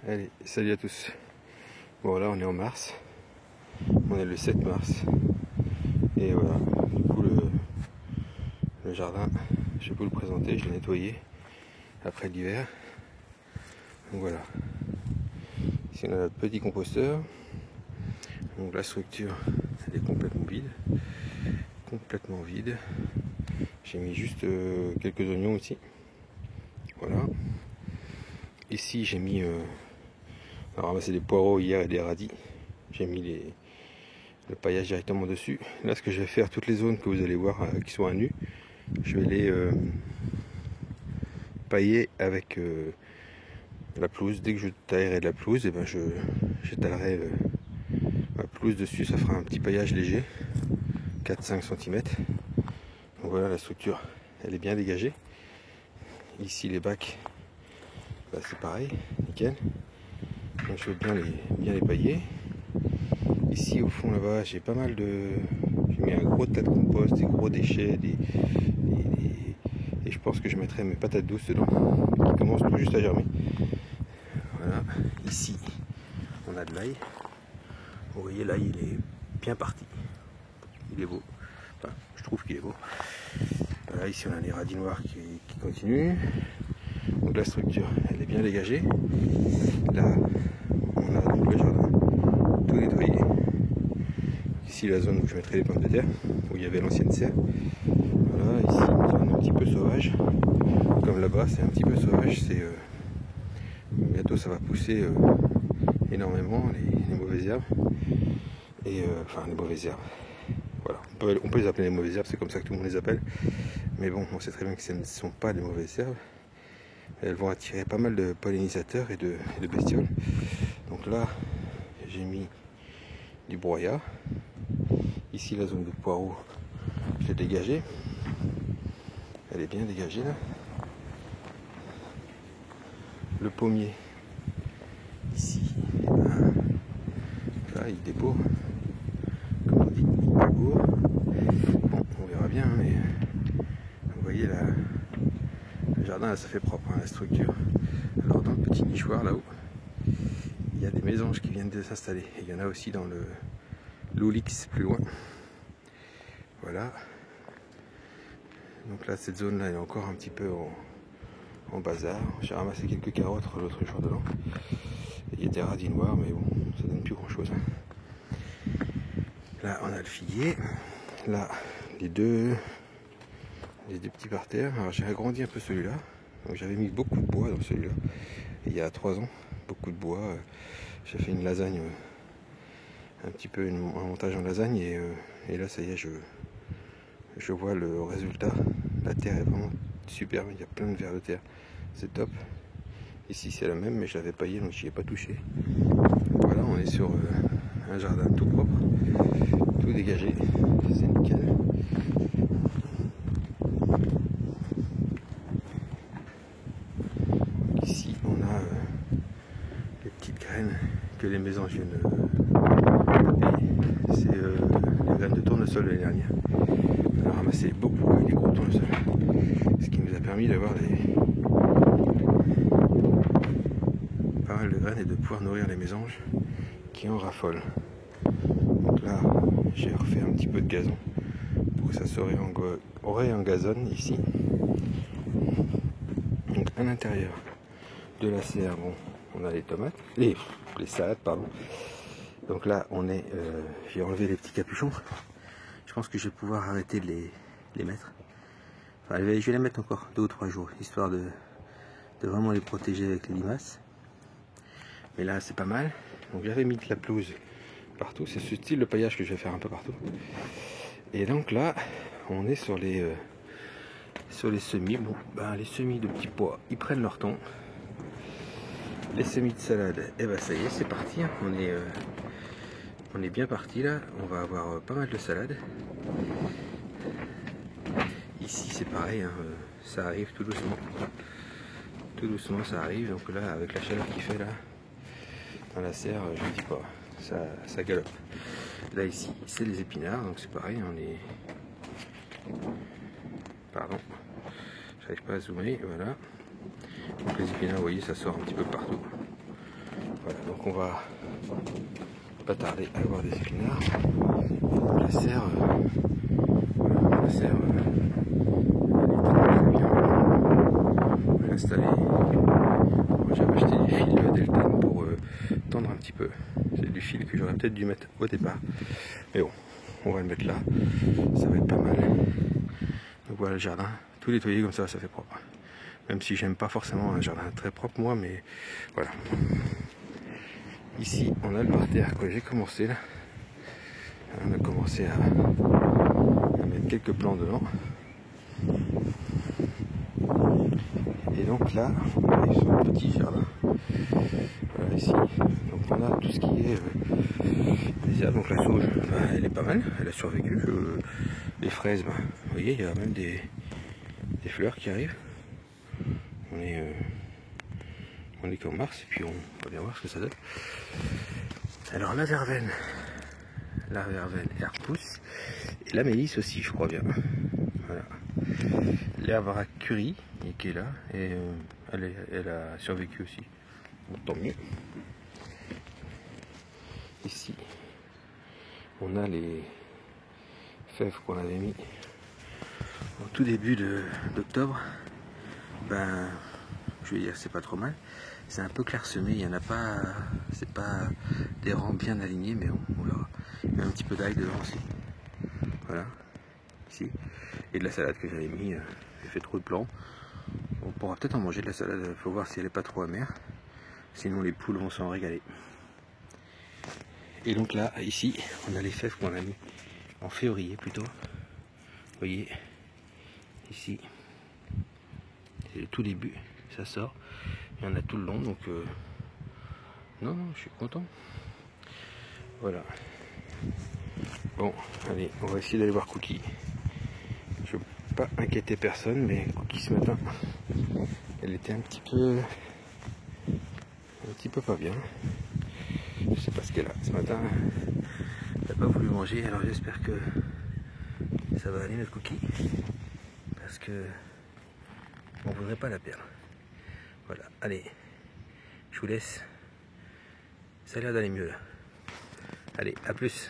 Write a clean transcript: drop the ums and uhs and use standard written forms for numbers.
Allez, salut à tous. Bon là on est en mars, on est le 7 mars. Et voilà, du coup le jardin, je vais vous le présenter, je l'ai nettoyé après l'hiver. Donc voilà. Ici on a notre petit composteur. Donc la structure elle est complètement vide. Complètement vide. J'ai mis juste quelques oignons ici. Voilà. Ici j'ai mis on a ramassé des poireaux hier et des radis. J'ai mis le paillage directement dessus. Là ce que je vais faire, toutes les zones que vous allez voir qui sont à nu, je vais les pailler avec la pelouse. Dès que je taillerai de la pelouse, et ben j'étalerai ma pelouse dessus, ça fera un petit paillage léger, 4-5 cm. Donc voilà, la structure elle est bien dégagée. Ici les bacs, bah, c'est pareil, nickel. Donc je vais bien les pailler. Ici au fond là-bas, j'ai pas mal de... J'ai mis un gros tas de compost, des gros déchets, et je pense que je mettrai mes patates douces dedans, qui commencent tout juste à germer. Voilà, ici on a de l'ail. Vous voyez, l'ail il est bien parti. Il est beau. Enfin, je trouve qu'il est beau. Voilà, ici on a les radis noirs qui continuent. Donc la structure elle est bien dégagée. Là on a donc le jardin tout nettoyé. Ici la zone où je mettrai les pommes de terre, où il y avait l'ancienne serre. Voilà, ici c'est un petit peu sauvage. Comme là-bas c'est un petit peu sauvage, c'est bientôt ça va pousser énormément les mauvaises herbes. Et enfin les mauvaises herbes. Voilà, on peut les appeler les mauvaises herbes, c'est comme ça que tout le monde les appelle. Mais bon, on sait très bien que ce ne sont pas des mauvaises herbes. Elles vont attirer pas mal de pollinisateurs et de bestioles. Donc là, j'ai mis du broyat. Ici, la zone de poireaux, je l'ai dégagée. Elle est bien dégagée là. Le pommier, ici, ben, là, il débourre. Comme on dit, il débourre. Bon, on verra bien, mais vous voyez là, le jardin là, ça fait propre, hein, la structure. Alors dans le petit nichoir là-haut, il y a des mésanges qui viennent de s'installer. Il y en a aussi dans l'Olix plus loin. Voilà. Donc là, cette zone là, elle est encore un petit peu en bazar. J'ai ramassé quelques carottes l'autre jour dedans. Il y a des radis noirs, mais bon, ça donne plus grand chose. Là, on a le figuier. Là, les deux petits parterres. Alors j'ai agrandi un peu celui-là. Donc j'avais mis beaucoup de bois dans celui-là. Il y a 3 ans, beaucoup de bois. J'ai fait une lasagne, un petit peu un montage en lasagne, et là ça y est, je vois le résultat. La terre est vraiment superbe, il y a plein de vers de terre, c'est top. Ici c'est la même, mais je l'avais paillé donc j'y ai pas touché. Voilà, on est sur un jardin tout propre, tout dégagé, c'est nickel. Ici on a les petites graines que les mésanges viennent taper. C'est les graines de tournesol de l'année dernière. On a ramassé beaucoup avec des gros tournesols, ce qui nous a permis d'avoir pas mal de graines et de pouvoir nourrir les mésanges qui en raffolent. Donc là j'ai refait un petit peu de gazon pour que ça se réengazonne ici. Donc à l'intérieur de la serre, bon, on a les tomates, les salades pardon. Donc là on est, j'ai enlevé les petits capuchons. Je pense que je vais pouvoir arrêter de les mettre. Enfin, je vais les mettre encore 2 ou 3 jours, histoire de vraiment les protéger avec les limaces. Mais là c'est pas mal. Donc j'avais mis de la pelouse partout, c'est ce style de paillage que je vais faire un peu partout. Et donc là on est sur les semis. Bon ben les semis de petits pois ils prennent leur temps. Les semis de salade, et ben ça y est, c'est parti, hein. On est bien parti là, on va avoir pas mal de salade. Ici c'est pareil, hein, ça arrive tout doucement. Tout doucement ça arrive, donc là avec la chaleur qu'il fait là, dans la serre, je ne dis pas, ça galope. Là ici c'est les épinards, donc c'est pareil, on est... Pardon, j'arrive pas à zoomer, voilà. Donc les épinards, vous voyez, ça sort un petit peu partout. Voilà, donc on va pas tarder à avoir des épinards. La serre, elle est très bien installée. J'avais acheté du fil Delta pour tendre un petit peu. C'est du fil que j'aurais peut-être dû mettre au départ. Mais bon, on va le mettre là. Ça va être pas mal. Donc voilà le jardin. Tout nettoyé comme ça fait propre. Même si j'aime pas forcément un jardin très propre moi, mais voilà. Ici on a le parterre que j'ai commencé là. On a commencé à mettre quelques plants dedans. Et donc là, on arrive sur le petit jardin. Voilà ici. Donc on a tout ce qui est les herbes. Donc la sauge, elle est pas mal, elle a survécu. Les fraises, vous voyez, il y a même des fleurs qui arrivent. On est qu'en mars et puis on va bien voir ce que ça donne. Alors la verveine elle repousse. Et la mélisse aussi, je crois bien. Voilà. L'herbe curry qui est là et elle a survécu aussi. Donc, tant mieux. Ici, on a les fèves qu'on avait mis au tout début d'octobre. Ben, je vais dire, c'est pas trop mal. C'est un peu clairsemé, il n'y en a pas, c'est pas des rangs bien alignés, mais on verra. Il y a un petit peu d'ail dedans aussi. Voilà, ici. Et de la salade que j'avais mis, j'ai fait trop de plants. On pourra peut-être en manger de la salade, il faut voir si elle n'est pas trop amère. Sinon les poules vont s'en régaler. Et donc là, ici, on a les fèves qu'on a mis en février plutôt. Vous voyez, ici, c'est le tout début, ça sort. Il y en a tout le long, donc non, je suis content. Voilà. Bon, allez, on va essayer d'aller voir Cookie. Je ne veux pas inquiéter personne, mais Cookie ce matin, elle était un petit peu pas bien. Je sais pas ce qu'elle a. Ce matin, elle n'a pas voulu manger, alors j'espère que ça va aller notre Cookie. Parce que on voudrait pas la perdre. Voilà, allez, je vous laisse. Ça a l'air d'aller mieux là. Allez, à plus.